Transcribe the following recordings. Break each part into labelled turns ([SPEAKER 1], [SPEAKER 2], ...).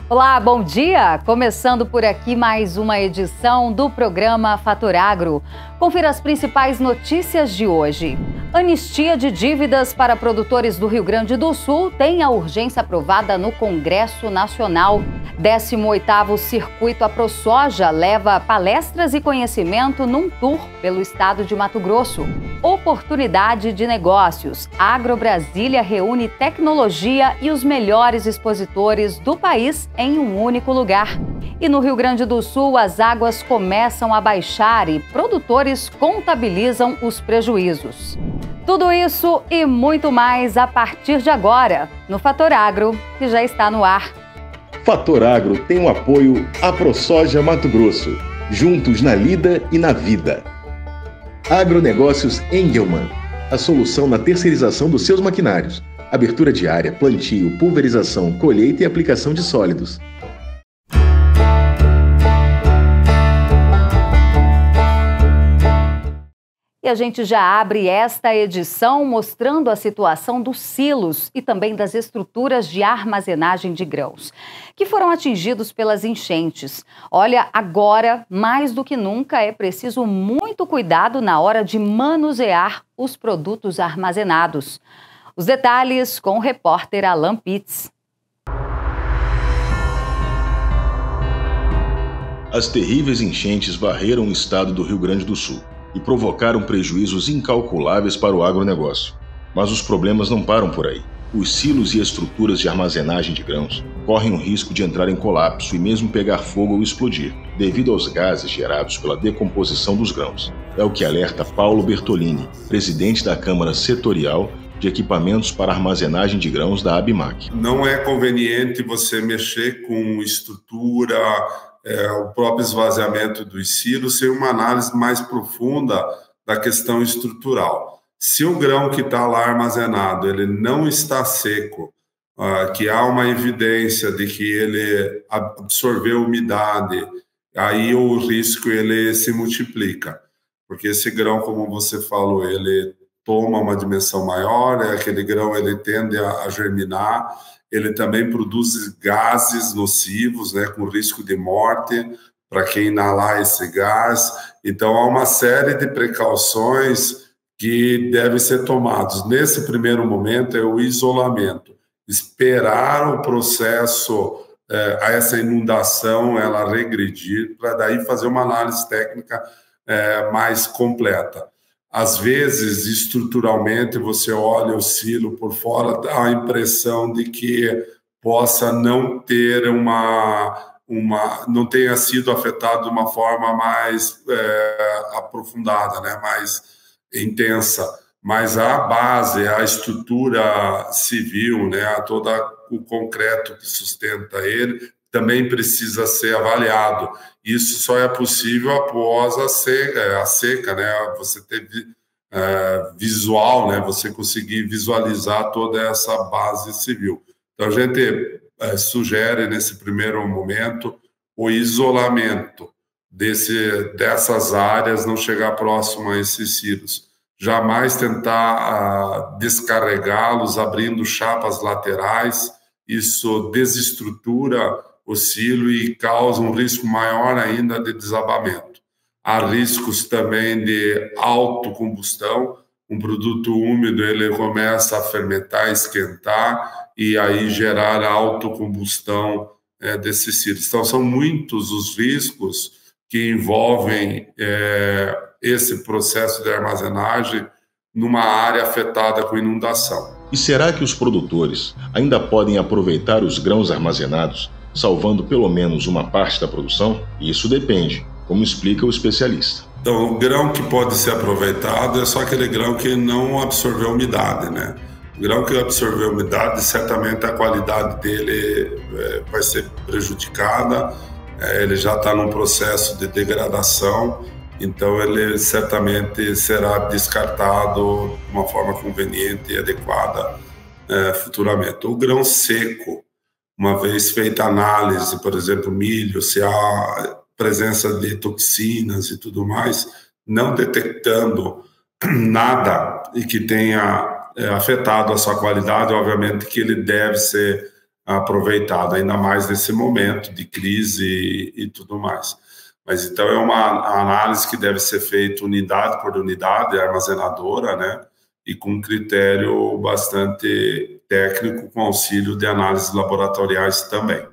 [SPEAKER 1] Olá, bom dia! Começando por aqui mais uma edição do programa Fator Agro. Confira as principais notícias de hoje. Anistia de dívidas para produtores do Rio Grande do Sul tem a urgência aprovada no Congresso Nacional. 18º Circuito AproSoja leva palestras e conhecimento num tour pelo estado de Mato Grosso. Oportunidade de negócios. AgroBrasília reúne tecnologia e os melhores expositores do país em um único lugar. E no Rio Grande do Sul, as águas começam a baixar e produtores contabilizam os prejuízos. Tudo isso e muito mais a partir de agora, no Fator Agro, que já está no ar.
[SPEAKER 2] Fator Agro tem o apoio AproSoja Mato Grosso, juntos na lida e na vida. Agronegócios Engelmann, a solução na terceirização dos seus maquinários. Abertura diária, plantio, pulverização, colheita e aplicação de sólidos.
[SPEAKER 1] E a gente já abre esta edição mostrando a situação dos silos e também das estruturas de armazenagem de grãos, que foram atingidos pelas enchentes. Olha, agora, mais do que nunca, é preciso muito cuidado na hora de manusear os produtos armazenados. Os detalhes com o repórter Alan Pitts.
[SPEAKER 3] As terríveis enchentes varreram o estado do Rio Grande do Sul e provocaram prejuízos incalculáveis para o agronegócio. Mas os problemas não param por aí. Os silos e estruturas de armazenagem de grãos correm o risco de entrar em colapso e mesmo pegar fogo ou explodir, devido aos gases gerados pela decomposição dos grãos. É o que alerta Paulo Bertolini, presidente da Câmara Setorial de Equipamentos para Armazenagem de Grãos da ABIMAQ.
[SPEAKER 4] Não é conveniente você mexer com estrutura, o próprio esvaziamento dos silos, sem uma análise mais profunda da questão estrutural. Se o grão que está lá armazenado ele não está seco, que há uma evidência de que ele absorveu umidade, aí o risco ele se multiplica, porque esse grão, como você falou, ele toma uma dimensão maior, aquele grão ele tende a germinar, ele também produz gases nocivos, né, com risco de morte para quem inalar esse gás. Então, há uma série de precauções que devem ser tomadas. Nesse primeiro momento, é o isolamento. Esperar o processo, essa inundação, ela regredir, para daí fazer uma análise técnica mais completa. Às vezes, estruturalmente, você olha o silo por fora, dá a impressão de que possa não ter não tenha sido afetado de uma forma mais aprofundada, né, mais intensa. Mas a base, a estrutura civil, né, todo o concreto que sustenta ele, também precisa ser avaliado. Isso só é possível após a seca, né? Você ter visual, né? Você conseguir visualizar toda essa base civil. Então, a gente sugere, nesse primeiro momento, o isolamento dessas áreas, não chegar próximo a esses silos. Jamais tentar descarregá-los, abrindo chapas laterais. Isso desestrutura o silo e causa um risco maior ainda de desabamento. Há riscos também de autocombustão. Um produto úmido ele começa a fermentar, esquentar e aí gerar a autocombustão desses silos. Então, são muitos os riscos que envolvem esse processo de armazenagem numa área afetada com inundação.
[SPEAKER 3] E será que os produtores ainda podem aproveitar os grãos armazenados, salvando pelo menos uma parte da produção? Isso depende, como explica o especialista.
[SPEAKER 4] Então, o grão que pode ser aproveitado é só aquele grão que não absorveu umidade, né? O grão que absorveu umidade, certamente a qualidade dele vai ser prejudicada, ele já está num processo de degradação, então ele certamente será descartado de uma forma conveniente e adequada futuramente. O grão seco, uma vez feita a análise, por exemplo, milho, se há presença de toxinas e tudo mais, não detectando nada e que tenha afetado a sua qualidade, obviamente que ele deve ser aproveitado, ainda mais nesse momento de crise e tudo mais. Mas então é uma análise que deve ser feita unidade por unidade, armazenadora, né? E com um critério bastante técnico, com auxílio de análises laboratoriais também.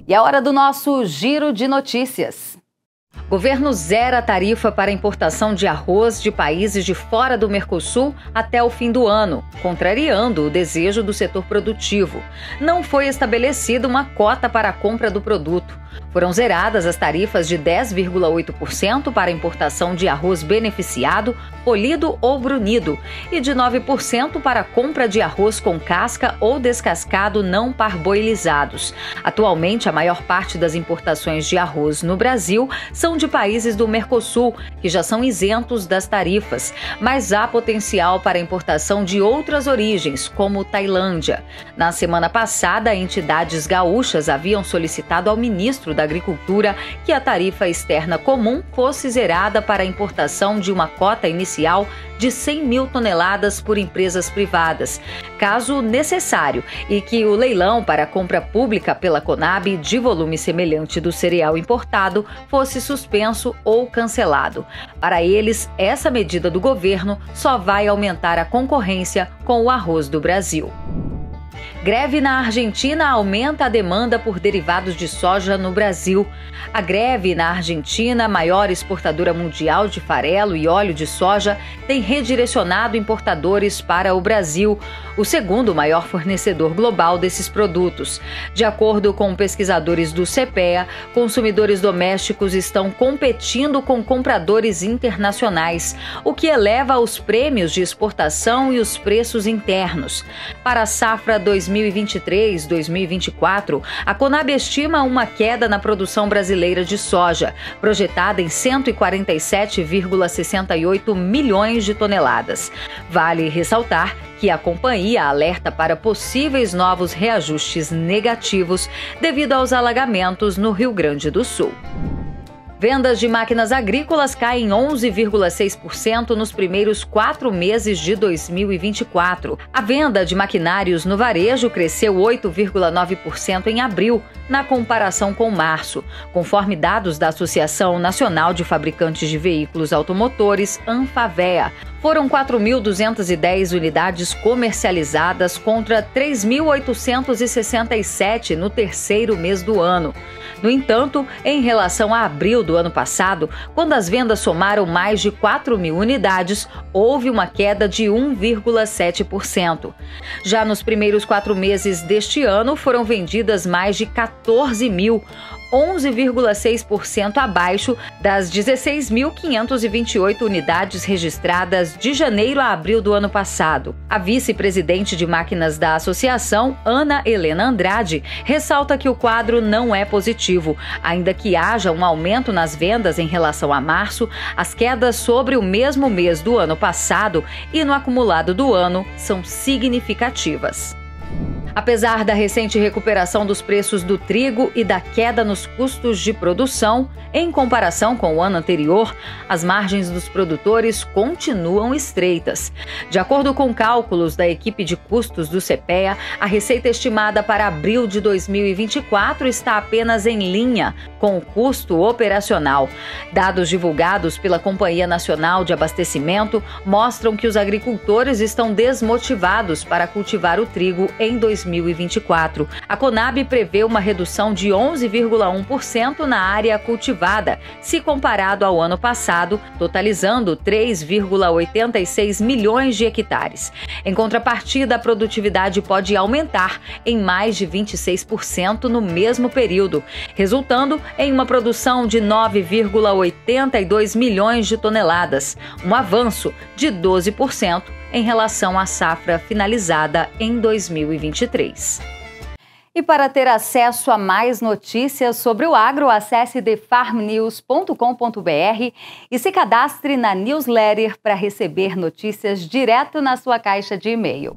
[SPEAKER 1] E é hora do nosso giro de notícias. Governo zera a tarifa para importação de arroz de países de fora do Mercosul até o fim do ano, contrariando o desejo do setor produtivo. Não foi estabelecida uma cota para a compra do produto. Foram zeradas as tarifas de 10,8% para a importação de arroz beneficiado, polido ou brunido, e de 9% para a compra de arroz com casca ou descascado não parboilizados. Atualmente, a maior parte das importações de arroz no Brasil são de países do Mercosul, que já são isentos das tarifas, mas há potencial para a importação de outras origens, como Tailândia. Na semana passada, entidades gaúchas haviam solicitado ao ministro da Agricultura que a tarifa externa comum fosse zerada para a importação de uma cota inicial de 100 mil toneladas por empresas privadas, caso necessário, e que o leilão para a compra pública pela Conab de volume semelhante do cereal importado fosse suspenso ou cancelado. Para eles, essa medida do governo só vai aumentar a concorrência com o arroz do Brasil. Greve na Argentina aumenta a demanda por derivados de soja no Brasil. A greve na Argentina, maior exportadora mundial de farelo e óleo de soja, tem redirecionado importadores para o Brasil, o segundo maior fornecedor global desses produtos. De acordo com pesquisadores do CPEA, consumidores domésticos estão competindo com compradores internacionais, o que eleva os prêmios de exportação e os preços internos. Para a safra 2023-2024, a Conab estima uma queda na produção brasileira de soja, projetada em 147,68 milhões de toneladas. Vale ressaltar que a companhia alerta para possíveis novos reajustes negativos devido aos alagamentos no Rio Grande do Sul. Vendas de máquinas agrícolas caem 11,6% nos primeiros 4 meses de 2024. A venda de maquinários no varejo cresceu 8,9% em abril, na comparação com março, conforme dados da Associação Nacional de Fabricantes de Veículos Automotores, ANFAVEA. Foram 4.210 unidades comercializadas contra 3.867 no terceiro mês do ano. No entanto, em relação a abril do ano passado, quando as vendas somaram mais de 4.000 unidades, houve uma queda de 1,7%. Já nos primeiros 4 meses deste ano, foram vendidas mais de 14.000, 11,6% abaixo das 16.528 unidades registradas de janeiro a abril do ano passado. A vice-presidente de máquinas da associação, Ana Helena Andrade, ressalta que o quadro não é positivo. Ainda que haja um aumento nas vendas em relação a março, as quedas sobre o mesmo mês do ano passado e no acumulado do ano são significativas. Apesar da recente recuperação dos preços do trigo e da queda nos custos de produção, em comparação com o ano anterior, as margens dos produtores continuam estreitas. De acordo com cálculos da equipe de custos do CPEA, a receita estimada para abril de 2024 está apenas em linha com o custo operacional. Dados divulgados pela Companhia Nacional de Abastecimento mostram que os agricultores estão desmotivados para cultivar o trigo em 2024. A Conab prevê uma redução de 11,1% na área cultivada, se comparado ao ano passado, totalizando 3,86 milhões de hectares. Em contrapartida, a produtividade pode aumentar em mais de 26% no mesmo período, resultando em uma produção de 9,82 milhões de toneladas, um avanço de 12% em relação à safra finalizada em 2023. E para ter acesso a mais notícias sobre o agro, acesse thefarmnews.com.br e se cadastre na newsletter para receber notícias direto na sua caixa de e-mail.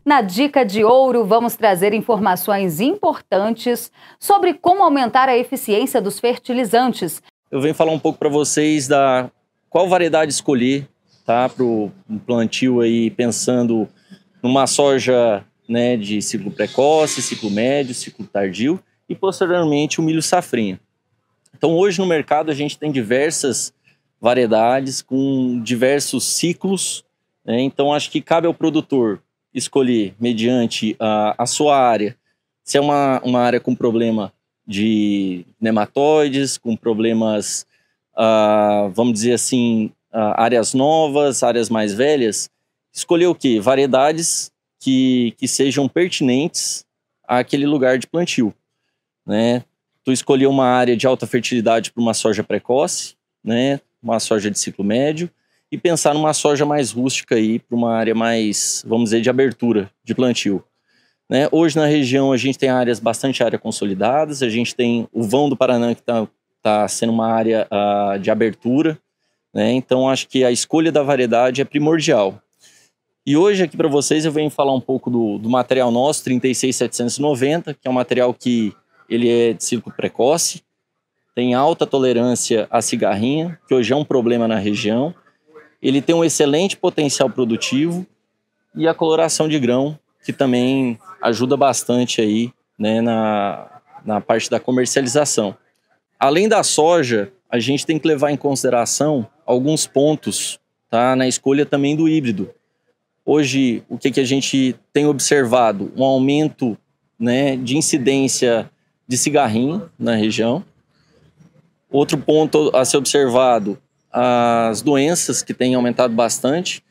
[SPEAKER 1] Na Dica de Ouro, vamos trazer informações importantes sobre como aumentar a eficiência dos fertilizantes.
[SPEAKER 5] Eu venho falar um pouco para vocês da qual variedade escolher, tá, para o plantio aí, pensando numa soja né, de ciclo precoce, ciclo médio, ciclo tardio e posteriormente o milho safrinha. Então hoje no mercado a gente tem diversas variedades com diversos ciclos, né? Então acho que cabe ao produtor escolher mediante a sua área, se é uma área com problema de nematóides, com problemas, vamos dizer assim, áreas novas, áreas mais velhas, escolher o quê? Variedades que sejam pertinentes àquele lugar de plantio, né? Tu escolher uma área de alta fertilidade para uma soja precoce, né? Uma soja de ciclo médio, e pensar numa soja mais rústica aí para uma área mais, vamos dizer, de abertura de plantio, né? Hoje na região a gente tem bastante áreas consolidadas, a gente tem o vão do Paraná que tá sendo uma área de abertura, né? Então acho que a escolha da variedade é primordial. E hoje aqui para vocês eu venho falar um pouco do material nosso, 36790, que é um material que ele é de ciclo precoce, tem alta tolerância à cigarrinha, que hoje é um problema na região. Ele tem um excelente potencial produtivo e a coloração de grão, que também ajuda bastante aí, né, na parte da comercialização. Além da soja, a gente tem que levar em consideração alguns pontos, tá, na escolha também do híbrido. Hoje, o que a gente tem observado? Um aumento, né, de incidência de cigarrinho na região. Outro ponto a ser observado, as doenças que têm aumentado bastante.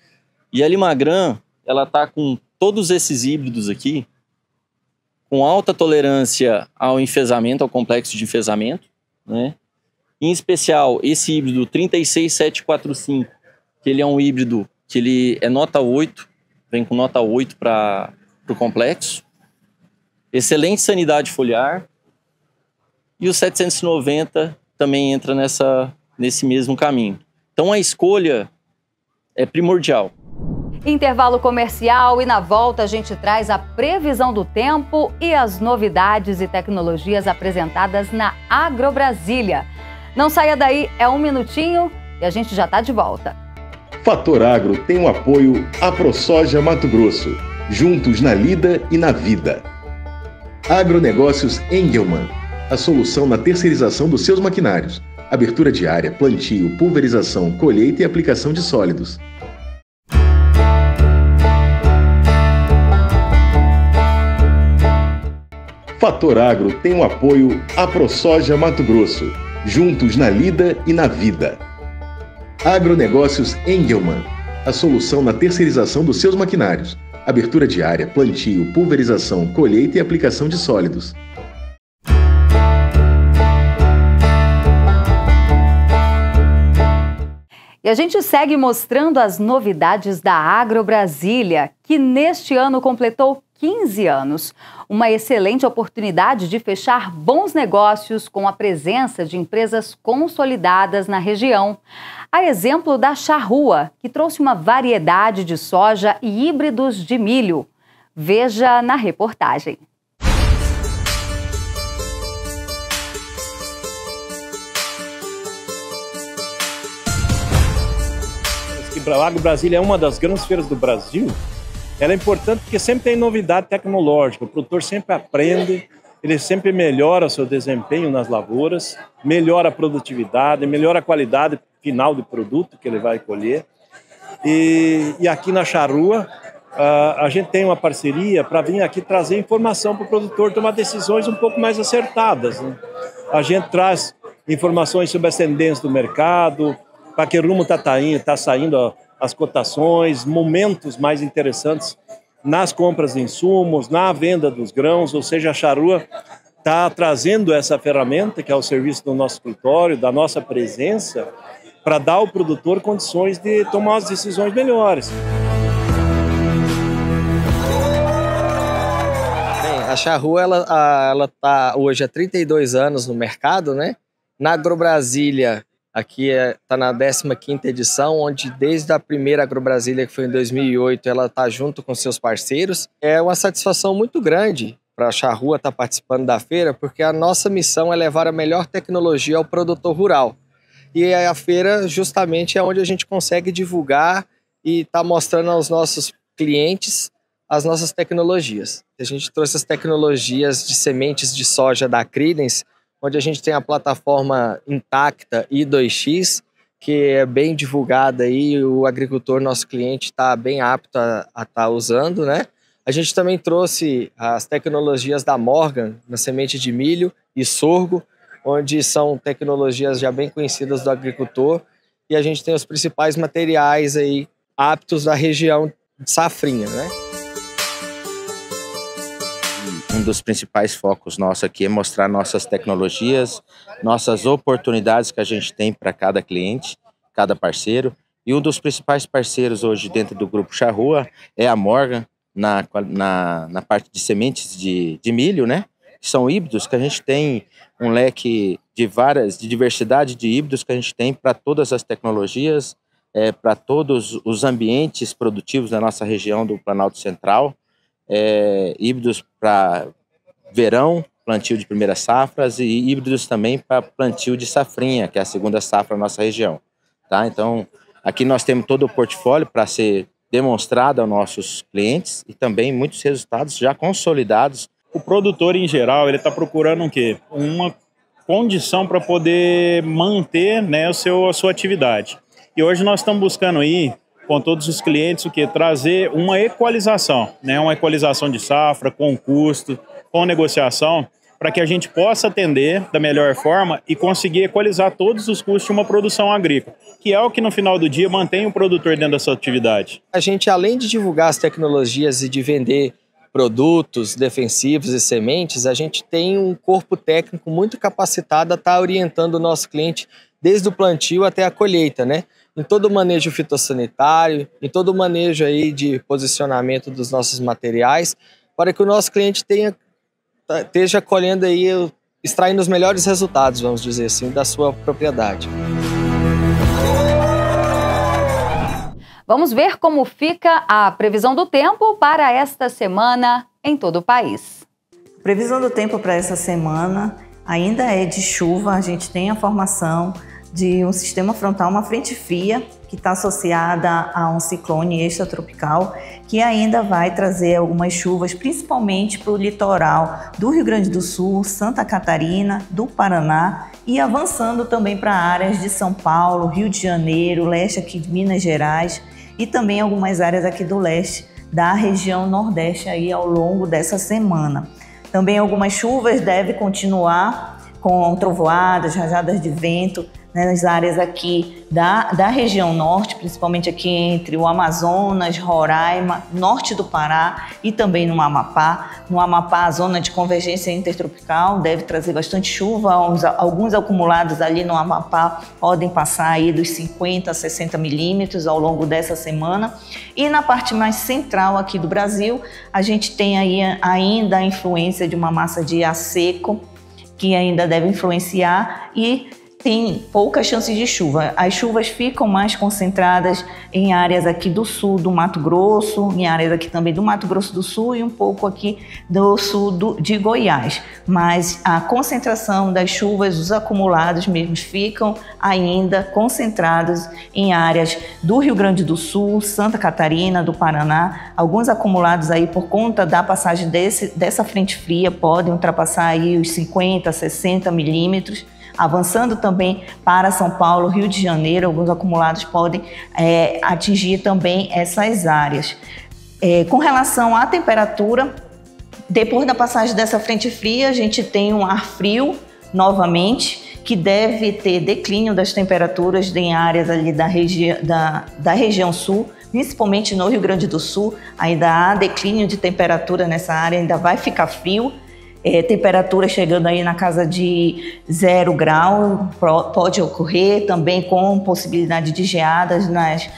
[SPEAKER 5] E a Limagram, ela está com todos esses híbridos aqui, com alta tolerância ao enfesamento, ao complexo de enfesamento, né? Em especial, esse híbrido 36745, que ele é um híbrido que ele é nota 8, vem com nota 8 para o complexo. Excelente sanidade foliar. E o 790 também entra nesse mesmo caminho. Então a escolha é primordial.
[SPEAKER 1] Intervalo comercial e na volta a gente traz a previsão do tempo e as novidades e tecnologias apresentadas na Agrobrasília. Não saia daí, é um minutinho e a gente já está de volta.
[SPEAKER 2] Fator Agro tem o apoio AproSoja Mato Grosso, juntos na lida e na vida. Agronegócios Engelmann, a solução na terceirização dos seus maquinários. Abertura de área, plantio, pulverização, colheita e aplicação de sólidos. Fator Agro tem o apoio AproSoja Mato Grosso, juntos na lida e na vida. Agronegócios Engelmann, a solução na terceirização dos seus maquinários. Abertura de área, plantio, pulverização, colheita e aplicação de sólidos.
[SPEAKER 1] E a gente segue mostrando as novidades da Agrobrasília, que neste ano completou 15 anos. Uma excelente oportunidade de fechar bons negócios com a presença de empresas consolidadas na região. A exemplo da Charrua, que trouxe uma variedade de soja e híbridos de milho. Veja na reportagem.
[SPEAKER 6] A Agrobrasília é uma das grandes feiras do Brasil. Ela é importante porque sempre tem novidade tecnológica, o produtor sempre aprende, ele sempre melhora o seu desempenho nas lavouras, melhora a produtividade, melhora a qualidade final do produto que ele vai colher. E aqui na Charrua, a gente tem uma parceria para vir aqui trazer informação para o produtor tomar decisões um pouco mais acertadas, né? A gente traz informações sobre as tendências do mercado, para que rumo está saindo as cotações, momentos mais interessantes nas compras de insumos, na venda dos grãos, ou seja, a Charrua está trazendo essa ferramenta, que é o serviço do nosso escritório, da nossa presença, para dar ao produtor condições de tomar as decisões melhores.
[SPEAKER 7] Bem, a Charrua ela está hoje há 32 anos no mercado, né? Na Agrobrasília, aqui está na 15ª edição, onde desde a primeira Agrobrasília, que foi em 2008, ela está junto com seus parceiros. É uma satisfação muito grande para a Charrua estar participando da feira, porque a nossa missão é levar a melhor tecnologia ao produtor rural. E a feira justamente é onde a gente consegue divulgar e está mostrando aos nossos clientes as nossas tecnologias. A gente trouxe as tecnologias de sementes de soja da Credence, onde a gente tem a plataforma intacta I2X, que é bem divulgada aí, o agricultor, nosso cliente, está bem apto a estar usando, né? A gente também trouxe as tecnologias da Morgan, na semente de milho e sorgo, onde são tecnologias já bem conhecidas do agricultor, e a gente tem os principais materiais aí aptos da região de safrinha, né?
[SPEAKER 8] Um dos principais focos nossos aqui é mostrar nossas tecnologias, nossas oportunidades que a gente tem para cada cliente, cada parceiro. E um dos principais parceiros hoje dentro do Grupo Charrua é a Morgan, na parte de sementes de milho, né? São híbridos que a gente tem um leque de diversidade de híbridos que a gente tem para todas as tecnologias, para todos os ambientes produtivos da nossa região do Planalto Central. Híbridos para verão, plantio de primeiras safras, e híbridos também para plantio de safrinha, que é a segunda safra da nossa região. Tá? Então, aqui nós temos todo o portfólio para ser demonstrado aos nossos clientes e também muitos resultados já consolidados.
[SPEAKER 6] O produtor, em geral, ele está procurando o quê? Uma condição para poder manter, né, a sua atividade. E hoje nós estamos buscando aí, com todos os clientes, o quê? Trazer uma equalização, né? Uma equalização de safra, com custo, com negociação, para que a gente possa atender da melhor forma e conseguir equalizar todos os custos de uma produção agrícola, que é o que no final do dia mantém o produtor dentro da sua atividade.
[SPEAKER 7] A gente, além de divulgar as tecnologias e de vender produtos defensivos e sementes, a gente tem um corpo técnico muito capacitado a estar orientando o nosso cliente desde o plantio até a colheita, né? Em todo o manejo fitossanitário, em todo o manejo aí de posicionamento dos nossos materiais, para que o nosso cliente esteja colhendo aí, extraindo os melhores resultados, vamos dizer assim, da sua propriedade.
[SPEAKER 1] Vamos ver como fica a previsão do tempo para esta semana em todo o país.
[SPEAKER 9] A previsão do tempo para essa semana ainda é de chuva. A gente tem a formação de um sistema frontal, uma frente fria, que está associada a um ciclone extratropical, que ainda vai trazer algumas chuvas, principalmente para o litoral do Rio Grande do Sul, Santa Catarina, do Paraná, e avançando também para áreas de São Paulo, Rio de Janeiro, leste aqui de Minas Gerais, e também algumas áreas aqui do leste da região nordeste aí ao longo dessa semana. Também algumas chuvas devem continuar com trovoadas, rajadas de vento, né, nas áreas aqui da região norte, principalmente aqui entre o Amazonas, Roraima, norte do Pará e também no Amapá. No Amapá, a zona de convergência intertropical deve trazer bastante chuva. Alguns acumulados ali no Amapá podem passar aí dos 50 a 60 milímetros ao longo dessa semana. E na parte mais central aqui do Brasil, a gente tem aí ainda a influência de uma massa de ar seco, que ainda deve influenciar, e tem poucas chances de chuva. As chuvas ficam mais concentradas em áreas aqui do sul do Mato Grosso, em áreas aqui também do Mato Grosso do Sul e um pouco aqui do sul de Goiás. Mas a concentração das chuvas, os acumulados mesmo, ficam ainda concentrados em áreas do Rio Grande do Sul, Santa Catarina, do Paraná. Alguns acumulados aí por conta da passagem dessa frente fria podem ultrapassar aí os 50, 60 milímetros. Avançando também para São Paulo, Rio de Janeiro, alguns acumulados podem atingir também essas áreas. Com relação à temperatura, depois da passagem dessa frente fria, a gente tem um ar frio novamente, que deve ter declínio das temperaturas em áreas ali da região sul, principalmente no Rio Grande do Sul. Ainda há declínio de temperatura nessa área, ainda vai ficar frio. Temperatura chegando aí na casa de 0 grau, pode ocorrer também com possibilidade de geadas nas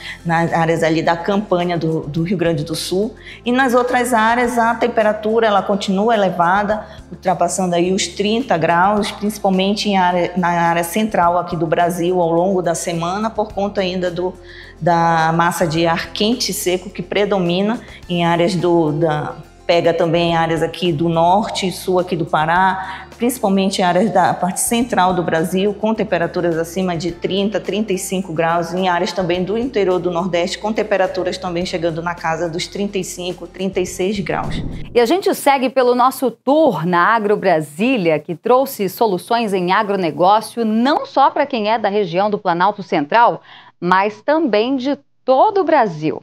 [SPEAKER 9] áreas ali da campanha do Rio Grande do Sul. E nas outras áreas a temperatura ela continua elevada, ultrapassando aí os 30 graus, principalmente na área central aqui do Brasil ao longo da semana, por conta ainda da massa de ar quente e seco que predomina em áreas pega também áreas aqui do norte e sul aqui do Pará, principalmente áreas da parte central do Brasil, com temperaturas acima de 30, 35 graus, em áreas também do interior do Nordeste, com temperaturas também chegando na casa dos 35, 36 graus.
[SPEAKER 1] E a gente segue pelo nosso tour na Agro Brasília, que trouxe soluções em agronegócio, não só para quem é da região do Planalto Central, mas também de todo o Brasil.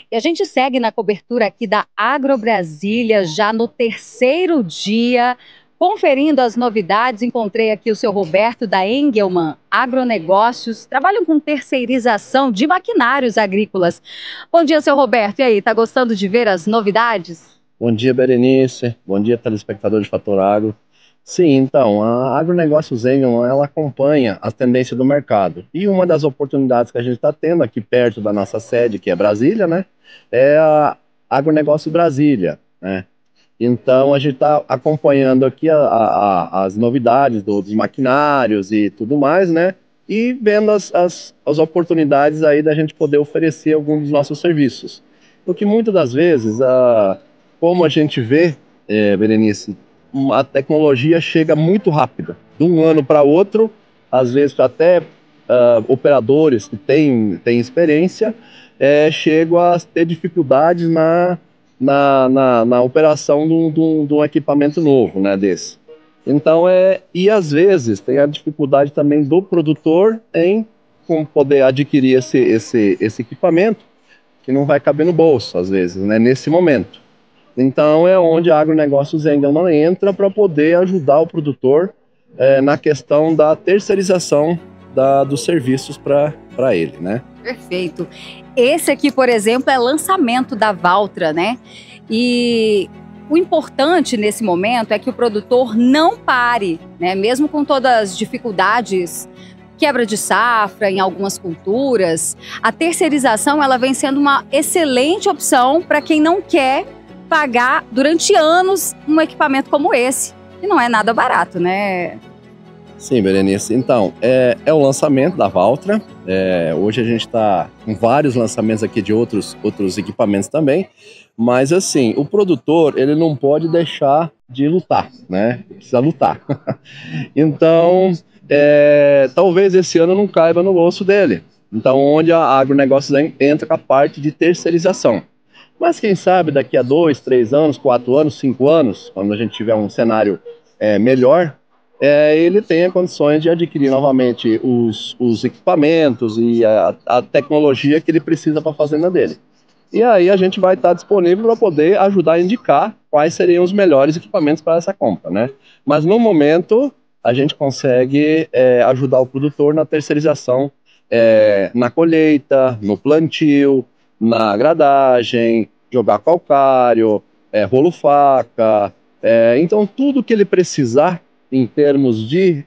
[SPEAKER 1] E a gente segue na cobertura aqui da Agro Brasília, já no terceiro dia, conferindo as novidades. Encontrei aqui o seu Roberto da Engelmann Agronegócios, trabalham com terceirização de maquinários agrícolas. Bom dia, seu Roberto. E aí, tá gostando de ver as novidades?
[SPEAKER 10] Bom dia, Berenice. Bom dia, telespectador de Fator Agro. Sim, então, a Agronegócios Engelmann, ela acompanha as tendências do mercado. E uma das oportunidades que a gente está tendo aqui perto da nossa sede, que é Brasília, né, é a Agronegócios Brasília, né? Então, a gente está acompanhando aqui as novidades dos maquinários e tudo mais, né? E vendo as oportunidades aí da gente poder oferecer alguns dos nossos serviços. Porque muitas das vezes, como a gente vê, Berenice, a tecnologia chega muito rápido, de um ano para outro, às vezes até operadores que têm experiência chegam a ter dificuldades na operação de um equipamento novo, né, desse. Então, e às vezes tem a dificuldade também do produtor em poder adquirir esse equipamento, que não vai caber no bolso, às vezes, né, nesse momento. Então, é onde a Agronegócios Engelmann entra para poder ajudar o produtor na questão da terceirização dos serviços para ele, né?
[SPEAKER 1] Perfeito. Esse aqui, por exemplo, é lançamento da Valtra, né? E o importante nesse momento é que o produtor não pare, né? Mesmo com todas as dificuldades, quebra de safra em algumas culturas, a terceirização ela vem sendo uma excelente opção para quem não quer pagar durante anos um equipamento como esse, que não é nada barato, né?
[SPEAKER 10] Sim, Berenice. Então, é o lançamento da Valtra. Hoje a gente está com vários lançamentos aqui de outros equipamentos também, mas assim, o produtor ele não pode deixar de lutar, né? Precisa lutar. Então, talvez esse ano não caiba no bolso dele. Então, onde a Agronegócios entra com a parte de terceirização. Mas quem sabe daqui a 2, 3 anos, 4 anos, 5 anos, quando a gente tiver um cenário melhor, ele tenha condições de adquirir novamente os equipamentos e a tecnologia que ele precisa para a fazenda dele. E aí a gente vai estar disponível para poder ajudar a indicar quais seriam os melhores equipamentos para essa compra, né? Mas no momento a gente consegue ajudar o produtor na terceirização, na colheita, no plantio, na gradagem, jogar calcário, rolo faca, então tudo que ele precisar em termos de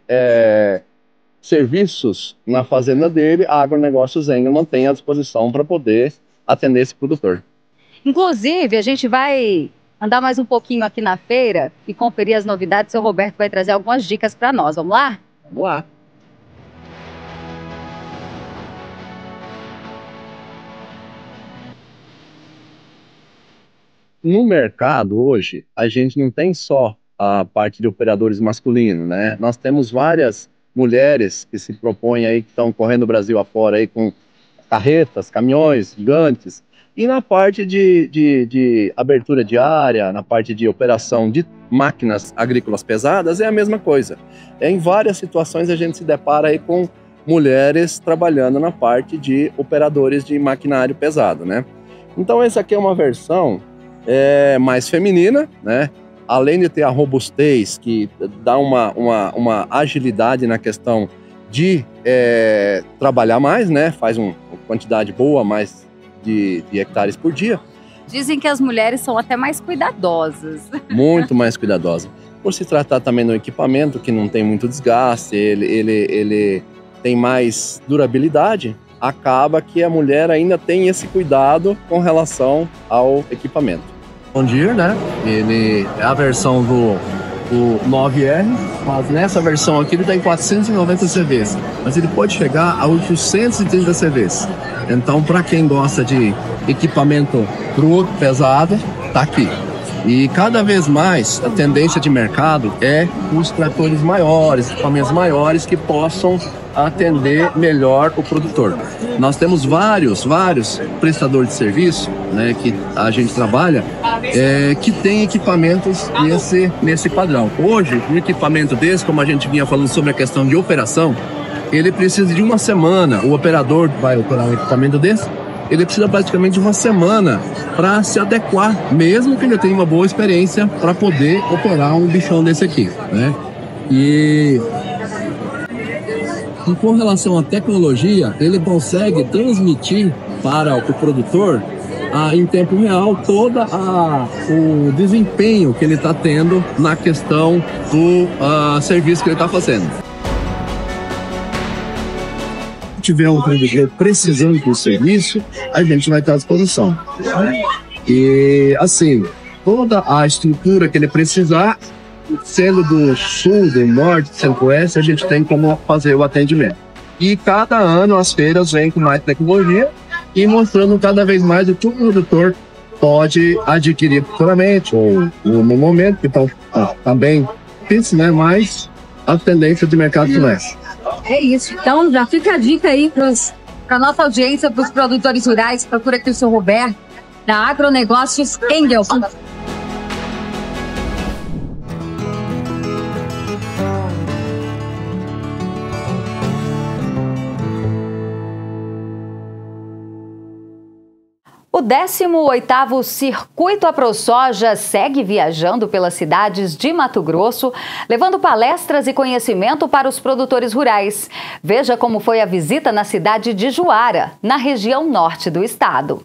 [SPEAKER 10] serviços na fazenda dele, a Agronegócios Engelmann tem à disposição para poder atender esse produtor.
[SPEAKER 1] Inclusive, a gente vai andar mais um pouquinho aqui na feira e conferir as novidades. O seu Roberto vai trazer algumas dicas para nós. Vamos lá?
[SPEAKER 10] Vamos lá. No mercado hoje, a gente não tem só a parte de operadores masculinos, né? Nós temos várias mulheres que se propõem aí, que estão correndo o Brasil afora aí com carretas, caminhões gigantes. E na parte de abertura de área, na parte de operação de máquinas agrícolas pesadas, é a mesma coisa. Em várias situações a gente se depara aí com mulheres trabalhando na parte de operadores de maquinário pesado, né? Então essa aqui é uma versão mais feminina, né? Além de ter a robustez, que dá uma agilidade na questão de trabalhar mais, né? Faz uma quantidade boa mais de hectares por dia.
[SPEAKER 1] Dizem que as mulheres são até mais cuidadosas.
[SPEAKER 10] Muito mais cuidadosas. Por se tratar também de um equipamento que não tem muito desgaste, ele tem mais durabilidade, acaba que a mulher ainda tem esse cuidado com relação ao equipamento. John Deere, né? Ele é a versão o 9R, mas nessa versão aqui ele está em 490 CVs, mas ele pode chegar a 830 CVs. Então, para quem gosta de equipamento cru, pesado, tá aqui. E cada vez mais a tendência de mercado é os tratores maiores, equipamentos maiores que possam atender melhor o produtor. Nós temos vários prestadores de serviço, né, que a gente trabalha, que tem equipamentos nesse padrão. Hoje, um equipamento desse, como a gente vinha falando sobre a questão de operação, ele precisa de uma semana. O operador vai operar um equipamento desse, ele precisa praticamente de uma semana para se adequar, mesmo que ele tenha uma boa experiência para poder operar um bichão desse aqui, né? E com relação à tecnologia, ele consegue transmitir para o produtor em tempo real todo o desempenho que ele está tendo na questão do serviço que ele está fazendo. Se tiver um cliente precisando do serviço, a gente vai estar à disposição. E assim, toda a estrutura que ele precisar, sendo do sul, do norte, centro-oeste, a gente tem como fazer o atendimento. E cada ano as feiras vêm com mais tecnologia e mostrando cada vez mais o que o produtor pode adquirir futuramente ou no momento, que está bem difícil, né? Mas a tendência de mercado não é.
[SPEAKER 11] É isso. Então já fica a dica aí para nossa audiência, para os produtores rurais. Procura aqui o seu Roberto, da Agronegócios Engelmann.
[SPEAKER 1] O 18º Circuito AproSoja segue viajando pelas cidades de Mato Grosso, levando palestras e conhecimento para os produtores rurais. Veja como foi a visita na cidade de Juara, na região norte do estado.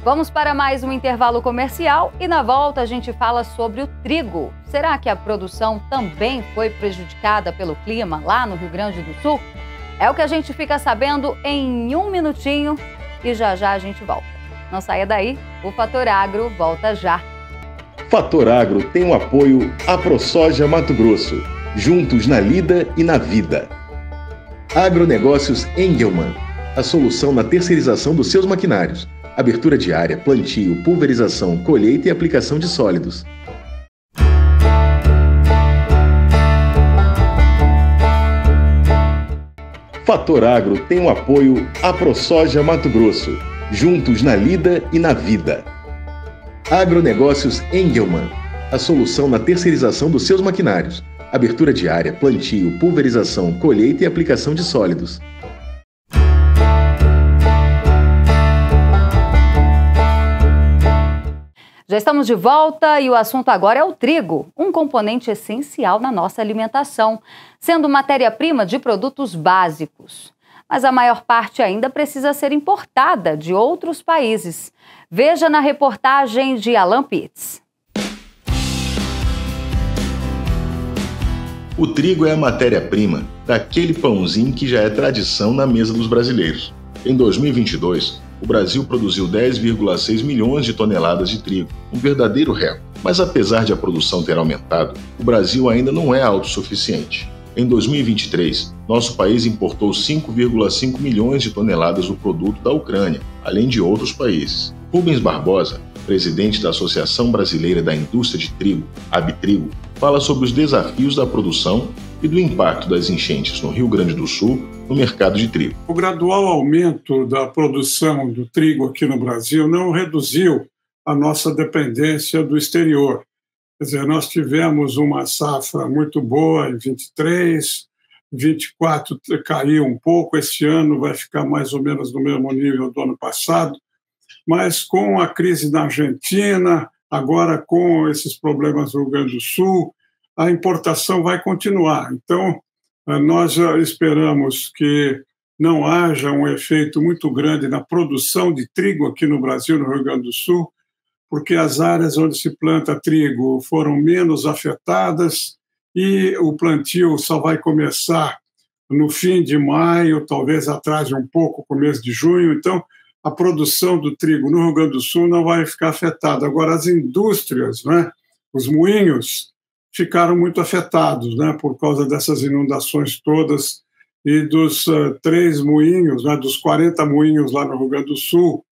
[SPEAKER 1] Vamos para mais um intervalo comercial e na volta a gente fala sobre o trigo. Será que a produção também foi prejudicada pelo clima lá no Rio Grande do Sul? É o que a gente fica sabendo em um minutinho e já já a gente volta. Não saia daí, o Fator Agro volta já.
[SPEAKER 2] Fator Agro tem o apoio AproSoja Mato Grosso, juntos na lida e na vida. Agronegócios Engelmann, a solução na terceirização dos seus maquinários. Abertura de área, plantio, pulverização, colheita e aplicação de sólidos. Fator Agro tem o apoio AproSoja Mato Grosso, juntos na lida e na vida. Agronegócios Engelmann, a solução na terceirização dos seus maquinários. Abertura de área, plantio, pulverização, colheita e aplicação de sólidos.
[SPEAKER 1] Já estamos de volta e o assunto agora é o trigo, um componente essencial na nossa alimentação, sendo matéria-prima de produtos básicos. Mas a maior parte ainda precisa ser importada de outros países. Veja na reportagem de Alan Pitts.
[SPEAKER 3] O trigo é a matéria-prima daquele pãozinho que já é tradição na mesa dos brasileiros. Em 2022, o Brasil produziu 10,6 milhões de toneladas de trigo, um verdadeiro recorde. Mas apesar de a produção ter aumentado, o Brasil ainda não é autossuficiente. Em 2023, nosso país importou 5,5 milhões de toneladas do produto da Ucrânia, além de outros países. Rubens Barbosa, presidente da Associação Brasileira da Indústria de Trigo, ABTrigo, fala sobre os desafios da produção e do impacto das enchentes no Rio Grande do Sul no mercado de trigo.
[SPEAKER 12] O gradual aumento da produção do trigo aqui no Brasil não reduziu a nossa dependência do exterior. Quer dizer, nós tivemos uma safra muito boa em 23, 24 caiu um pouco, esse ano vai ficar mais ou menos no mesmo nível do ano passado, mas com a crise na Argentina, agora com esses problemas no Rio Grande do Sul, a importação vai continuar. Então, nós esperamos que não haja um efeito muito grande na produção de trigo aqui no Brasil, no Rio Grande do Sul, porque as áreas onde se planta trigo foram menos afetadas e o plantio só vai começar no fim de maio, talvez atrase um pouco, começo de junho. Então, a produção do trigo no Rio Grande do Sul não vai ficar afetada. Agora, as indústrias, né, os moinhos, ficaram muito afetados, né, por causa dessas inundações todas e dos 3 moinhos, né, dos 40 moinhos lá no Rio Grande do Sul,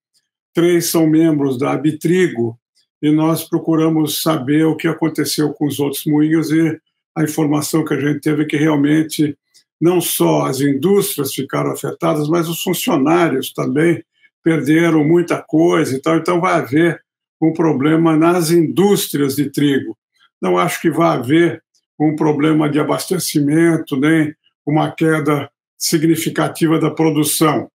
[SPEAKER 12] 3 são membros da ABTrigo e nós procuramos saber o que aconteceu com os outros moinhos e a informação que a gente teve é que realmente não só as indústrias ficaram afetadas, mas os funcionários também perderam muita coisa e tal. Então vai haver um problema nas indústrias de trigo. Não acho que vai haver um problema de abastecimento, nem uma queda significativa da produção,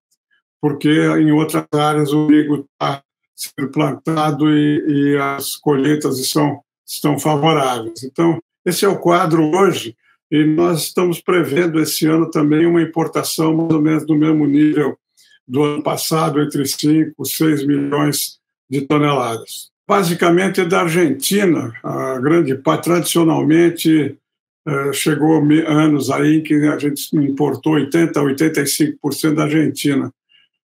[SPEAKER 12] porque em outras áreas o trigo está sendo plantado e as colheitas estão favoráveis. Então, esse é o quadro hoje e nós estamos prevendo esse ano também uma importação mais ou menos do mesmo nível do ano passado, entre 5 e 6 milhões de toneladas. Basicamente é da Argentina, a grande parte, tradicionalmente, chegou anos aí em que a gente importou 80% a 85% da Argentina.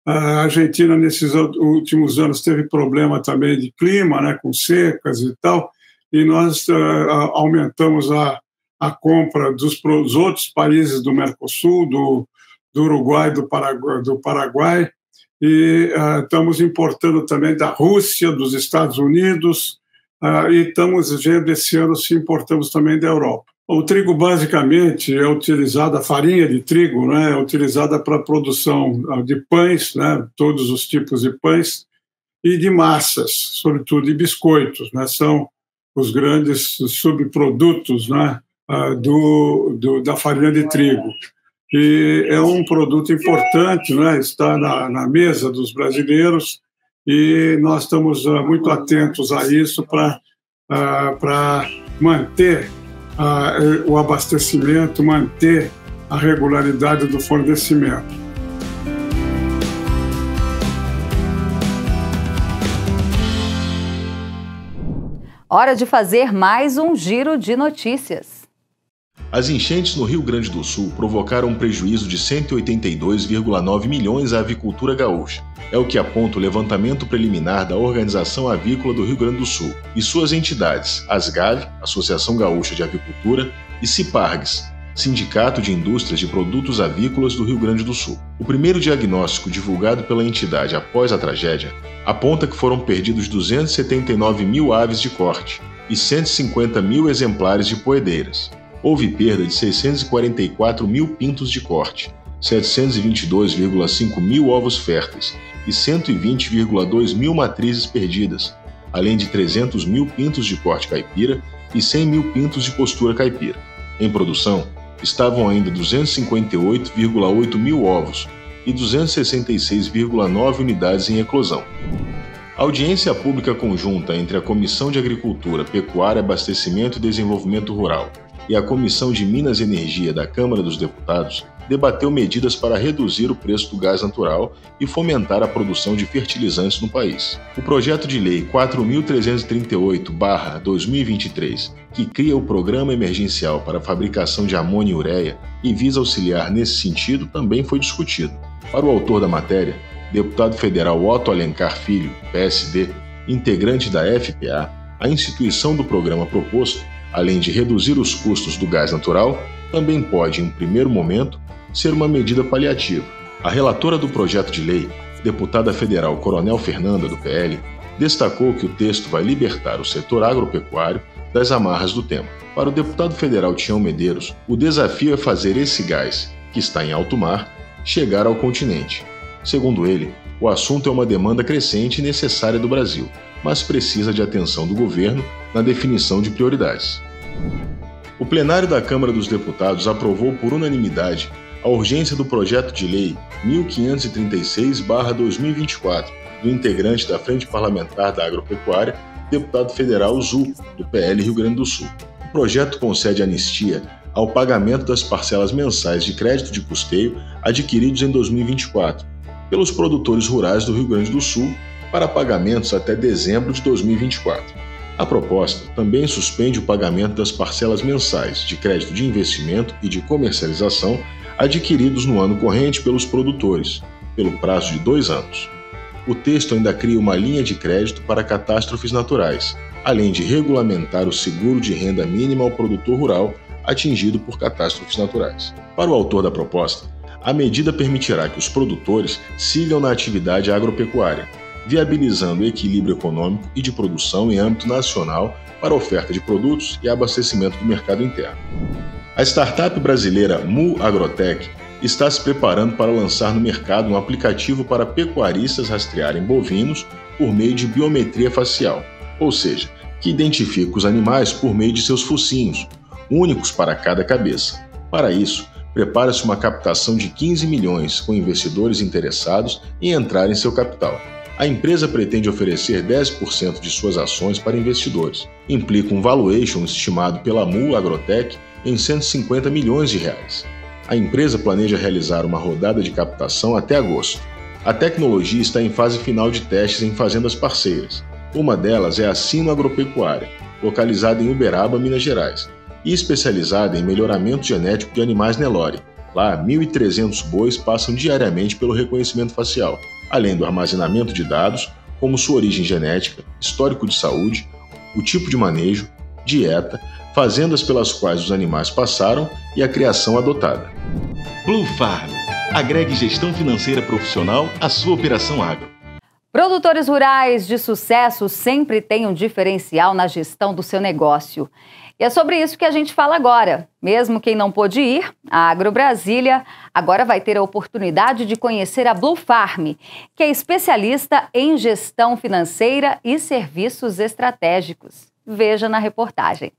[SPEAKER 12] A Argentina, nesses últimos anos, teve problema também de clima, né, com secas e tal, e nós aumentamos a compra dos outros países do Mercosul, do Uruguai, do Paraguai, e estamos importando também da Rússia, dos Estados Unidos, e estamos vendo esse ano se importamos também da Europa. O trigo basicamente é utilizado, a farinha de trigo, né, é utilizada para a produção de pães, né, todos os tipos de pães, e de massas, sobretudo de biscoitos, né, são os grandes subprodutos, né, da farinha de trigo. E é um produto importante, né? Está na mesa dos brasileiros e nós estamos muito atentos a isso para manter o abastecimento, manter a regularidade do fornecimento.
[SPEAKER 1] Hora de fazer mais um giro de notícias.
[SPEAKER 3] As enchentes no Rio Grande do Sul provocaram um prejuízo de 182,9 milhões à avicultura gaúcha. É o que aponta o levantamento preliminar da Organização Avícola do Rio Grande do Sul e suas entidades, ASGAV, Associação Gaúcha de Avicultura, e CIPARGS, Sindicato de Indústrias de Produtos Avícolas do Rio Grande do Sul. O primeiro diagnóstico divulgado pela entidade após a tragédia aponta que foram perdidos 279 mil aves de corte e 150 mil exemplares de poedeiras. Houve perda de 644 mil pintos de corte, 722,5 mil ovos férteis e 120,2 mil matrizes perdidas, além de 300 mil pintos de corte caipira e 100 mil pintos de postura caipira. Em produção, estavam ainda 258,8 mil ovos e 266,9 unidades em eclosão. A audiência pública conjunta entre a Comissão de Agricultura, Pecuária, Abastecimento e Desenvolvimento Rural e a Comissão de Minas e Energia da Câmara dos Deputados debateu medidas para reduzir o preço do gás natural e fomentar a produção de fertilizantes no país. O projeto de lei 4.338/2023, que cria o Programa Emergencial para a Fabricação de Amônia e Ureia e visa auxiliar nesse sentido, também foi discutido. Para o autor da matéria, deputado federal Otto Alencar Filho, PSD, integrante da FPA, a instituição do programa proposto, além de reduzir os custos do gás natural, também pode, em um primeiro momento, ser uma medida paliativa. A relatora do projeto de lei, deputada federal Coronel Fernanda, do PL, destacou que o texto vai libertar o setor agropecuário das amarras do tema. Para o deputado federal Tião Medeiros, o desafio é fazer esse gás, que está em alto mar, chegar ao continente. Segundo ele, o assunto é uma demanda crescente e necessária do Brasil, mas precisa de atenção do governo na definição de prioridades. O plenário da Câmara dos Deputados aprovou por unanimidade a urgência do projeto de lei 1536/2024, do integrante da Frente Parlamentar da Agropecuária, deputado federal Zu, do PL Rio Grande do Sul. O projeto concede anistia ao pagamento das parcelas mensais de crédito de custeio adquiridos em 2024 pelos produtores rurais do Rio Grande do Sul para pagamentos até dezembro de 2024. A proposta também suspende o pagamento das parcelas mensais de crédito de investimento e de comercialização adquiridos no ano corrente pelos produtores, pelo prazo de 2 anos. O texto ainda cria uma linha de crédito para catástrofes naturais, além de regulamentar o seguro de renda mínima ao produtor rural atingido por catástrofes naturais. Para o autor da proposta, a medida permitirá que os produtores sigam na atividade agropecuária, viabilizando o equilíbrio econômico e de produção em âmbito nacional para a oferta de produtos e abastecimento do mercado interno. A startup brasileira Mu Agrotech está se preparando para lançar no mercado um aplicativo para pecuaristas rastrearem bovinos por meio de biometria facial, ou seja, que identifica os animais por meio de seus focinhos, únicos para cada cabeça. Para isso, prepara-se uma captação de 15 milhões com investidores interessados em entrar em seu capital. A empresa pretende oferecer 10% de suas ações para investidores. Implica um valuation estimado pela Mu Agrotech em 150 milhões de reais. A empresa planeja realizar uma rodada de captação até agosto. A tecnologia está em fase final de testes em fazendas parceiras. Uma delas é a Sino Agropecuária, localizada em Uberaba, Minas Gerais, e especializada em melhoramento genético de animais Nelore. Lá, 1.300 bois passam diariamente pelo reconhecimento facial, além do armazenamento de dados, como sua origem genética, histórico de saúde, o tipo de manejo, dieta, fazendas pelas quais os animais passaram e a criação adotada.
[SPEAKER 2] Blue Farm. Agregue gestão financeira profissional à sua operação agro.
[SPEAKER 1] Produtores rurais de sucesso sempre têm um diferencial na gestão do seu negócio. E é sobre isso que a gente fala agora. Mesmo quem não pôde ir, a AgroBrasília agora vai ter a oportunidade de conhecer a Blue Farm, que é especialista em gestão financeira e serviços estratégicos. Veja na reportagem.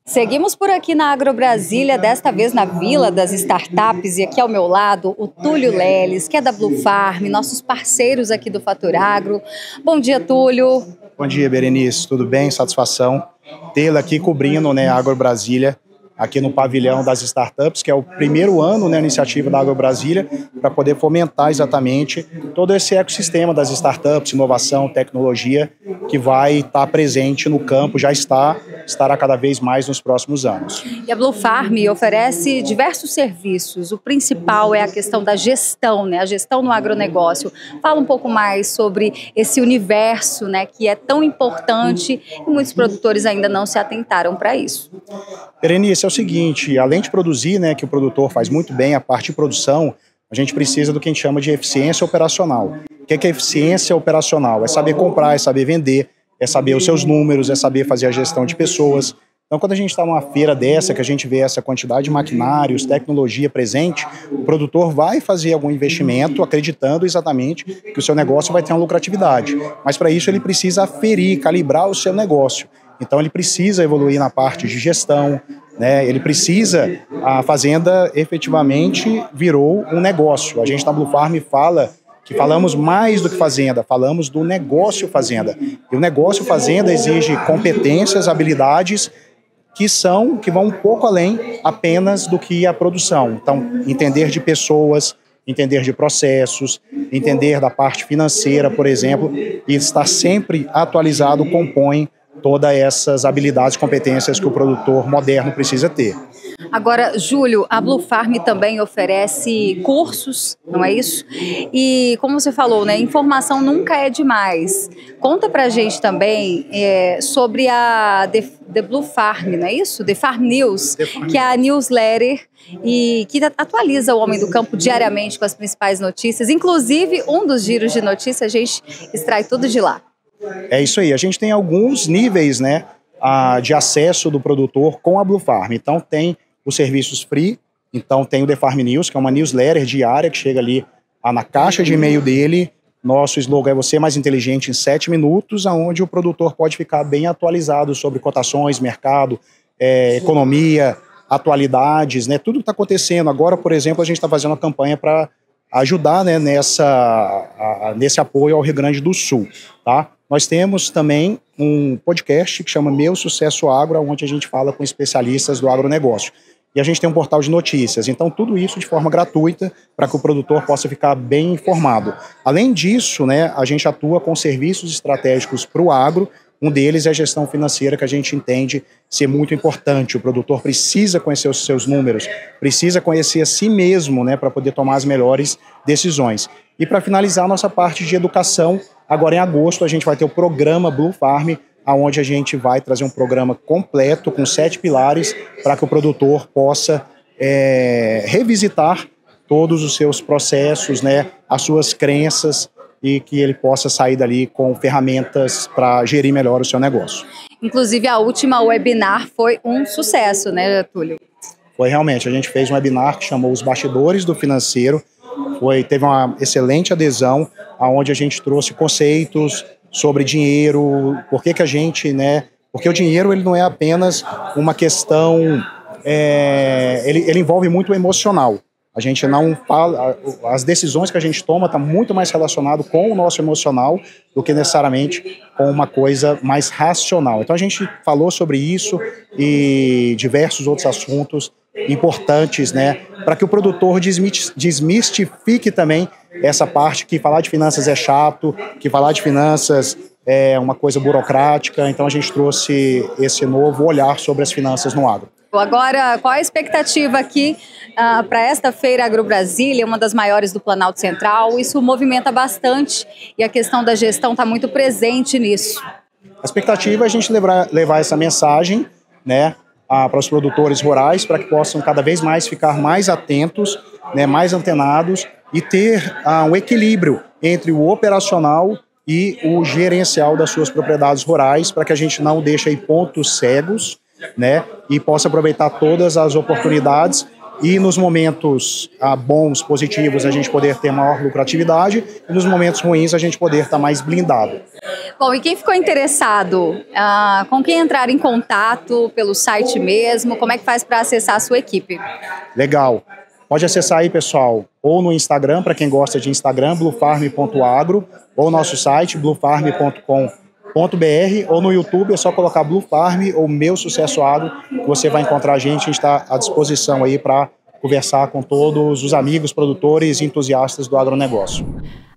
[SPEAKER 1] Seguimos por aqui na AgroBrasília, desta vez na Vila das Startups, e aqui ao meu lado o Túlio Leles, que é da Blue Farm, nossos parceiros aqui do Fator Agro. Bom dia, Túlio.
[SPEAKER 13] Bom dia, Berenice. Tudo bem? Satisfação tê-lo aqui cobrindo, a AgroBrasília aqui no pavilhão das startups, que é o primeiro ano, né, iniciativa da Agro Brasília, para poder fomentar exatamente todo esse ecossistema das startups, inovação, tecnologia, que vai estar presente no campo, já estará cada vez mais nos próximos anos.
[SPEAKER 1] E a Blue Farm oferece diversos serviços. O principal é a questão da gestão, né, a gestão no agronegócio. Fala um pouco mais sobre esse universo, né, que é tão importante e muitos produtores ainda não se atentaram para isso.
[SPEAKER 13] Berenice, é o seguinte, além de produzir, né, que o produtor faz muito bem a parte de produção, a gente precisa do que a gente chama de eficiência operacional. O que é eficiência operacional? É saber comprar, é saber vender, é saber os seus números, é saber fazer a gestão de pessoas. Então, quando a gente está numa feira dessa, que a gente vê essa quantidade de maquinários, tecnologia presente, o produtor vai fazer algum investimento acreditando exatamente que o seu negócio vai ter uma lucratividade. Mas, para isso, ele precisa aferir, calibrar o seu negócio. Então, ele precisa evoluir na parte de gestão, né? Ele precisa, a fazenda efetivamente virou um negócio. A gente na Blue Farm fala que falamos mais do que fazenda, falamos do negócio fazenda. E o negócio fazenda exige competências, habilidades que vão um pouco além apenas do que a produção. Então, entender de pessoas, entender de processos, entender da parte financeira, por exemplo, e estar sempre atualizado compõe todas essas habilidades e competências que o produtor moderno precisa ter.
[SPEAKER 1] Agora, Júlio, a Blue Farm também oferece cursos, não é isso? E como você falou, né, informação nunca é demais. Conta pra gente também sobre a The Blue Farm, não é isso? The Farm News, que é a newsletter e que atualiza o homem do campo diariamente com as principais notícias. Inclusive, um dos giros de notícias, a gente extrai tudo de lá.
[SPEAKER 13] É isso aí, a gente tem alguns níveis, né, de acesso do produtor com a Blue Farm. Então tem os serviços free, então tem o The Farm News, que é uma newsletter diária que chega ali na caixa de e-mail dele. Nosso slogan é Você Mais Inteligente em 7 minutos, onde o produtor pode ficar bem atualizado sobre cotações, mercado, economia, atualidades, né, tudo que está acontecendo. Agora, por exemplo, a gente está fazendo uma campanha para ajudar, né, nesse apoio ao Rio Grande do Sul, tá? Nós temos também um podcast que chama Meu Sucesso Agro, onde a gente fala com especialistas do agronegócio. E a gente tem um portal de notícias. Então, tudo isso de forma gratuita para que o produtor possa ficar bem informado. Além disso, né, a gente atua com serviços estratégicos para o agro. Um deles é a gestão financeira, que a gente entende ser muito importante. O produtor precisa conhecer os seus números, precisa conhecer a si mesmo, né, para poder tomar as melhores decisões. E para finalizar a nossa parte de educação, agora em agosto a gente vai ter o programa Blue Farm, onde a gente vai trazer um programa completo com 7 pilares para que o produtor possa revisitar todos os seus processos, né, as suas crenças, e que ele possa sair dali com ferramentas para gerir melhor o seu negócio.
[SPEAKER 1] Inclusive, a última webinar foi um sucesso, né, Túlio?
[SPEAKER 13] Foi realmente. A gente fez um webinar que chamou Os Bastidores do Financeiro. Teve uma excelente adesão, onde a gente trouxe conceitos sobre dinheiro, por que a gente, né? Porque o dinheiro ele não é apenas uma questão, ele envolve muito o emocional. A gente não fala, as decisões que a gente toma estão muito mais relacionado com o nosso emocional do que necessariamente com uma coisa mais racional. Então a gente falou sobre isso e diversos outros assuntos importantes, né, para que o produtor desmistifique também essa parte que falar de finanças é chato, que falar de finanças é uma coisa burocrática. Então a gente trouxe esse novo olhar sobre as finanças no agro.
[SPEAKER 1] Agora, qual a expectativa aqui para esta Feira Agro Brasília, uma das maiores do Planalto Central? Isso movimenta bastante e a questão da gestão está muito presente nisso.
[SPEAKER 13] A expectativa é a gente levar essa mensagem, né, para os produtores rurais, para que possam cada vez mais ficar mais atentos, né, mais antenados e ter um equilíbrio entre o operacional e o gerencial das suas propriedades rurais, para que a gente não deixe aí pontos cegos, né, e possa aproveitar todas as oportunidades e nos momentos bons, positivos, a gente poder ter maior lucratividade e nos momentos ruins a gente poder estar mais blindado.
[SPEAKER 1] Bom, e quem ficou interessado, com quem entrar em contato pelo site mesmo, como é que faz para acessar a sua equipe?
[SPEAKER 13] Legal. Pode acessar aí, pessoal, ou no Instagram, para quem gosta de Instagram, bluefarm.agro, ou nosso site, bluefarm.com.br, ou no YouTube é só colocar Blue Farm ou Meu Sucesso Agro, que você vai encontrar a gente está à disposição aí para conversar com todos os amigos, produtores e entusiastas do agronegócio.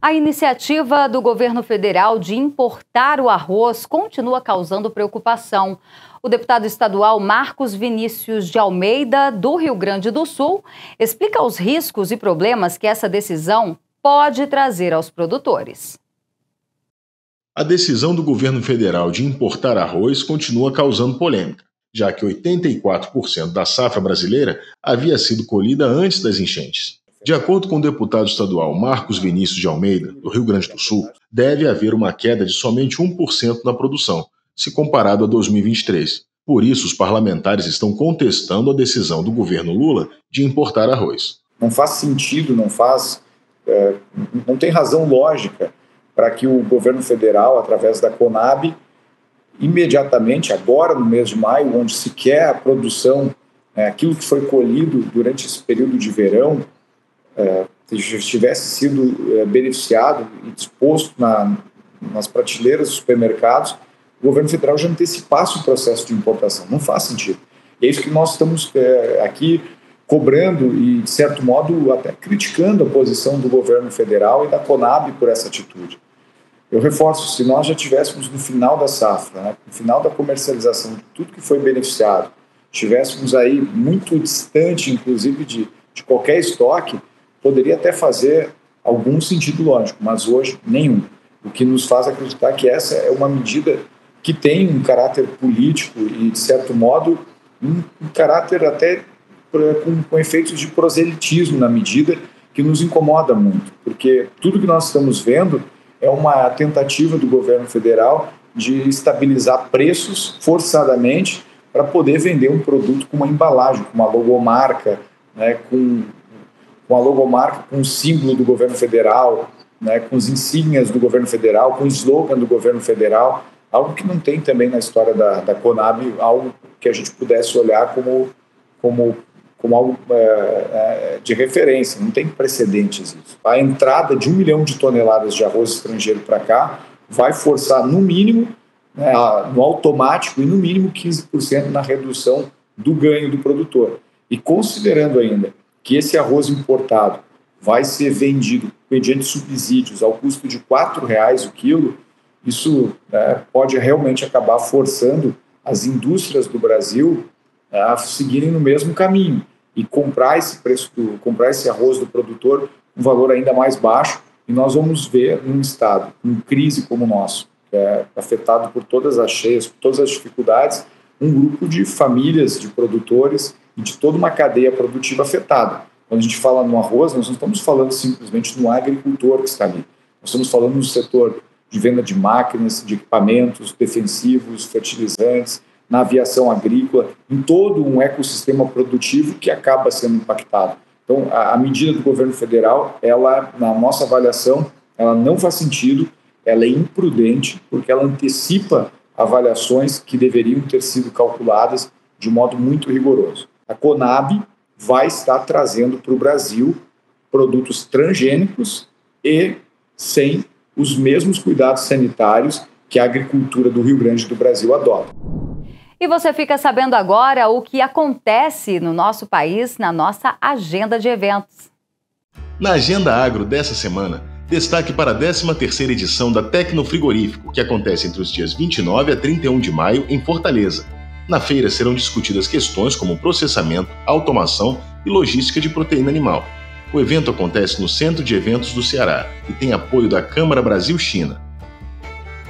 [SPEAKER 1] A iniciativa do governo federal de importar o arroz continua causando preocupação. O deputado estadual Marcos Vinícius de Almeida, do Rio Grande do Sul, explica os riscos e problemas que essa decisão pode trazer aos produtores.
[SPEAKER 3] A decisão do governo federal de importar arroz continua causando polêmica, já que 84% da safra brasileira havia sido colhida antes das enchentes. De acordo com o deputado estadual Marcos Vinícius de Almeida, do Rio Grande do Sul, deve haver uma queda de somente 1% na produção, se comparado a 2023. Por isso, os parlamentares estão contestando a decisão do governo Lula de importar arroz.
[SPEAKER 14] Não faz sentido, não tem razão lógica para que o governo federal, através da Conab, imediatamente, agora no mês de maio, onde se quer a produção, aquilo que foi colhido durante esse período de verão, tivesse sido beneficiado e disposto nas prateleiras dos supermercados, o governo federal já antecipasse o processo de importação. Não faz sentido. E é isso que nós estamos aqui cobrando e, de certo modo, até criticando a posição do governo federal e da Conab por essa atitude. Eu reforço, se nós já tivéssemos no final da safra, no final da comercialização de tudo que foi beneficiado, tivéssemos aí muito distante, inclusive, de qualquer estoque, poderia até fazer algum sentido lógico, mas hoje nenhum. O que nos faz acreditar que essa é uma medida que tem um caráter político e, de certo modo, um caráter até com efeitos de proselitismo na medida, que nos incomoda muito, porque tudo que nós estamos vendo é uma tentativa do governo federal de estabilizar preços forçadamente para poder vender um produto com uma embalagem, com uma logomarca, com a logomarca, com o símbolo do governo federal, com as insígnias do governo federal, com o slogan do governo federal, algo que não tem também na história da Conab, algo que a gente pudesse olhar como algo de referência, não tem precedentes isso. A entrada de 1 milhão de toneladas de arroz estrangeiro para cá vai forçar, no mínimo, no automático, e no mínimo 15% na redução do ganho do produtor. E considerando ainda que esse arroz importado vai ser vendido mediante subsídios ao custo de R$ 4,00 o quilo, isso pode realmente acabar forçando as indústrias do Brasil a seguirem no mesmo caminho e comprar esse arroz do produtor um valor ainda mais baixo, e nós vamos ver num estado em crise como o nosso, que é afetado por todas as cheias, por todas as dificuldades, um grupo de famílias, de produtores e de toda uma cadeia produtiva afetada. Quando a gente fala no arroz, nós não estamos falando simplesmente no agricultor que está ali, nós estamos falando no setor de venda de máquinas, de equipamentos defensivos, fertilizantes, na aviação agrícola, em todo um ecossistema produtivo que acaba sendo impactado. Então, a medida do governo federal, ela, na nossa avaliação, ela não faz sentido, ela é imprudente, porque ela antecipa avaliações que deveriam ter sido calculadas de modo muito rigoroso. A Conab vai estar trazendo para o Brasil produtos transgênicos e sem os mesmos cuidados sanitários que a agricultura do Rio Grande do Brasil adota.
[SPEAKER 1] E você fica sabendo agora o que acontece no nosso país na nossa agenda de eventos.
[SPEAKER 3] Na Agenda Agro dessa semana, destaque para a 13ª edição da Tecnofrigorífico, que acontece entre os dias 29 a 31 de maio em Fortaleza. Na feira serão discutidas questões como processamento, automação e logística de proteína animal. O evento acontece no Centro de Eventos do Ceará e tem apoio da Câmara Brasil-China.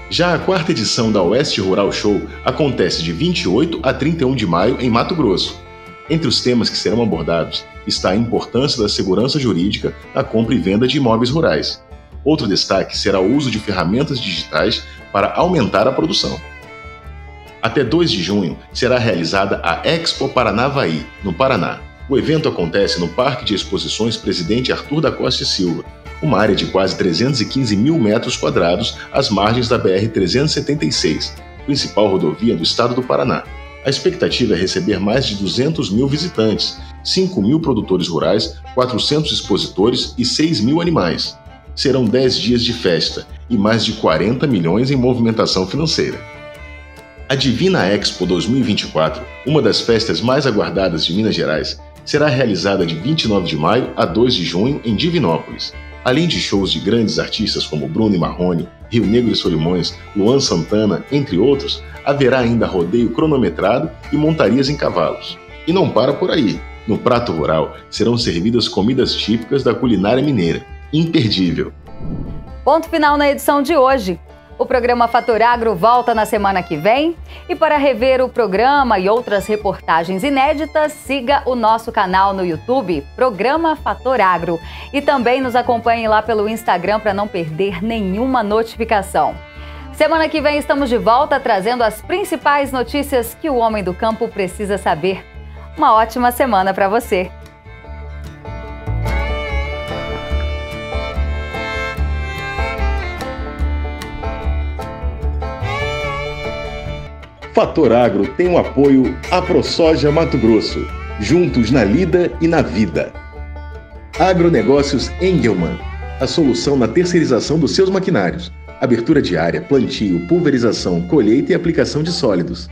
[SPEAKER 3] Já a 4ª edição da Oeste Rural Show acontece de 28 a 31 de maio em Mato Grosso. Entre os temas que serão abordados está a importância da segurança jurídica na compra e venda de imóveis rurais. Outro destaque será o uso de ferramentas digitais para aumentar a produção. Até 2 de junho será realizada a Expo Paranavaí, no Paraná. O evento acontece no Parque de Exposições Presidente Arthur da Costa e Silva, uma área de quase 315 mil metros quadrados às margens da BR-376, principal rodovia do estado do Paraná. A expectativa é receber mais de 200 mil visitantes, 5 mil produtores rurais, 400 expositores e 6 mil animais. Serão 10 dias de festa e mais de 40 milhões em movimentação financeira. A Divina Expo 2024, uma das festas mais aguardadas de Minas Gerais, será realizada de 29 de maio a 2 de junho em Divinópolis. Além de shows de grandes artistas como Bruno e Marrone, Rio Negro e Solimões, Luan Santana, entre outros, haverá ainda rodeio cronometrado e montarias em cavalos. E não para por aí. No prato rural serão servidas comidas típicas da culinária mineira. Imperdível!
[SPEAKER 1] Ponto final na edição de hoje. O programa Fator Agro volta na semana que vem. E para rever o programa e outras reportagens inéditas, siga o nosso canal no YouTube, Programa Fator Agro. E também nos acompanhe lá pelo Instagram para não perder nenhuma notificação. Semana que vem estamos de volta trazendo as principais notícias que o homem do campo precisa saber. Uma ótima semana para você!
[SPEAKER 2] Fator Agro tem o apoio AproSoja Mato Grosso, juntos na lida e na vida. Agronegócios Engelmann, a solução na terceirização dos seus maquinários. Abertura diária, plantio, pulverização, colheita e aplicação de sólidos.